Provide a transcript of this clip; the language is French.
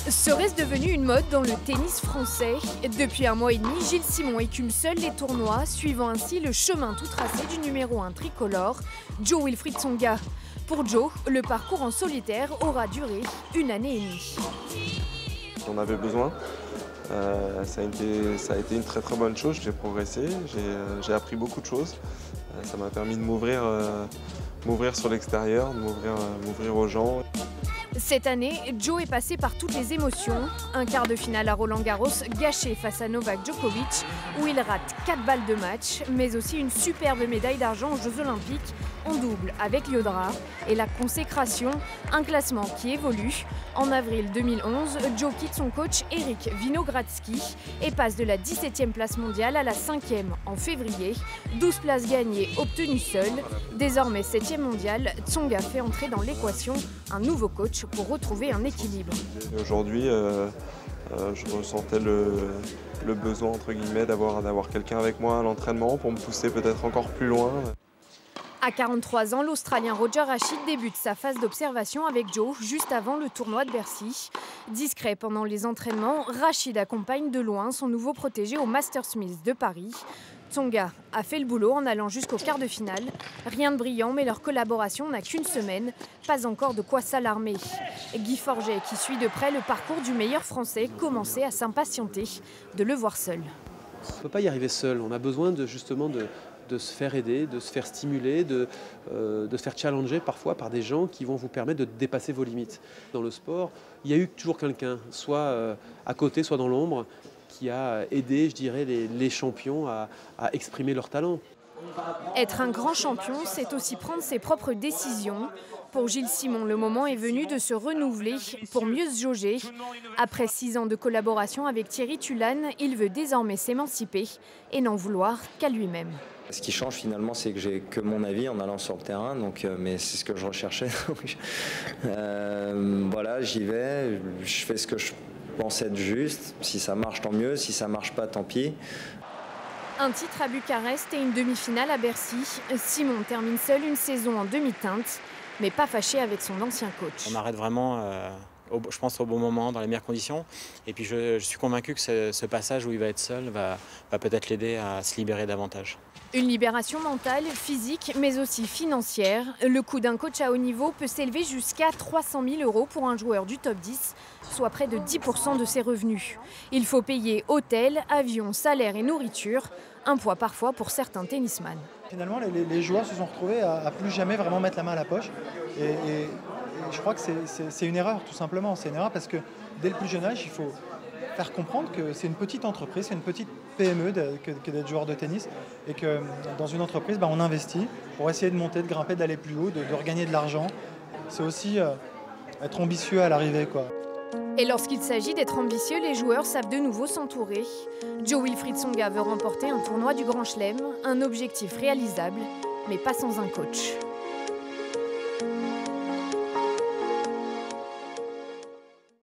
Serait-ce devenu une mode dans le tennis français? Depuis un mois et demi, Gilles Simon écume seul les tournois, suivant ainsi le chemin tout tracé du numéro 1 tricolore, Jo-Wilfried Tsonga. Pour Jo, le parcours en solitaire aura duré 1 année et demie. On avait besoin. Ça a été une très bonne chose. J'ai progressé, j'ai appris beaucoup de choses. Ça m'a permis de m'ouvrir sur l'extérieur, de m'ouvrir aux gens. Cette année, Jo est passé par toutes les émotions. Un quart de finale à Roland-Garros gâché face à Novak Djokovic, où il rate 4 balles de match, mais aussi une superbe médaille d'argent aux Jeux Olympiques en double avec Liodra. Et la consécration, un classement qui évolue. En avril 2011, Jo quitte son coach Eric Winogradsky et passe de la 17e place mondiale à la 5e en février. 12 places gagnées obtenues seul. Désormais 7e mondial, Tsonga fait entrer dans l'équation un nouveau coach pour retrouver un équilibre. Aujourd'hui, je ressentais le besoin entre guillemets d'avoir quelqu'un avec moi à l'entraînement pour me pousser peut-être encore plus loin. À 43 ans, l'Australien Roger Rashid débute sa phase d'observation avec Jo juste avant le tournoi de Bercy. Discret pendant les entraînements, Rashid accompagne de loin son nouveau protégé au Masters Mills de Paris. Tsonga a fait le boulot en allant jusqu'au quart de finale. Rien de brillant, mais leur collaboration n'a qu'une semaine. Pas encore de quoi s'alarmer. Guy Forget, qui suit de près le parcours du meilleur français, commençait à s'impatienter de le voir seul. On ne peut pas y arriver seul. On a besoin justement de se faire aider, de se faire stimuler, de se faire challenger parfois par des gens qui vont vous permettre de dépasser vos limites. Dans le sport, il y a eu toujours quelqu'un, soit à côté, soit dans l'ombre, qui a aidé, je dirais, les champions à exprimer leur talent. Être un grand champion, c'est aussi prendre ses propres décisions. Pour Gilles Simon, le moment est venu de se renouveler pour mieux se jauger. Après 6 ans de collaboration avec Thierry Tulane, il veut désormais s'émanciper et n'en vouloir qu'à lui-même. Ce qui change finalement, c'est que j'ai que mon avis en allant sur le terrain, mais c'est ce que je recherchais. Voilà, j'y vais, je fais ce que je pense être juste. Si ça marche, tant mieux. Si ça marche pas, tant pis. Un titre à Bucarest et une demi-finale à Bercy. Simon termine seul une saison en demi-teinte, mais pas fâché avec son ancien coach. On arrête vraiment, je pense, au bon moment, dans les meilleures conditions. Et puis je suis convaincu que ce passage où il va être seul va peut-être l'aider à se libérer davantage. Une libération mentale, physique, mais aussi financière. Le coût d'un coach à haut niveau peut s'élever jusqu'à 300 000 € pour un joueur du top 10, soit près de 10% de ses revenus. Il faut payer hôtel, avion, salaire et nourriture, un poids parfois pour certains tennisman. Finalement, les joueurs se sont retrouvés à plus jamais vraiment mettre la main à la poche. Et je crois que c'est une erreur, tout simplement. C'est une erreur parce que dès le plus jeune âge, il faut faire comprendre que c'est une petite entreprise, c'est une petite PME que d'être joueur de tennis et que dans une entreprise, on investit pour essayer de monter, de grimper, d'aller plus haut, de regagner de l'argent. C'est aussi être ambitieux à l'arrivée, quoi. Et lorsqu'il s'agit d'être ambitieux, les joueurs savent de nouveau s'entourer. Jo-Wilfried Tsonga veut remporter un tournoi du Grand Chelem, un objectif réalisable, mais pas sans un coach.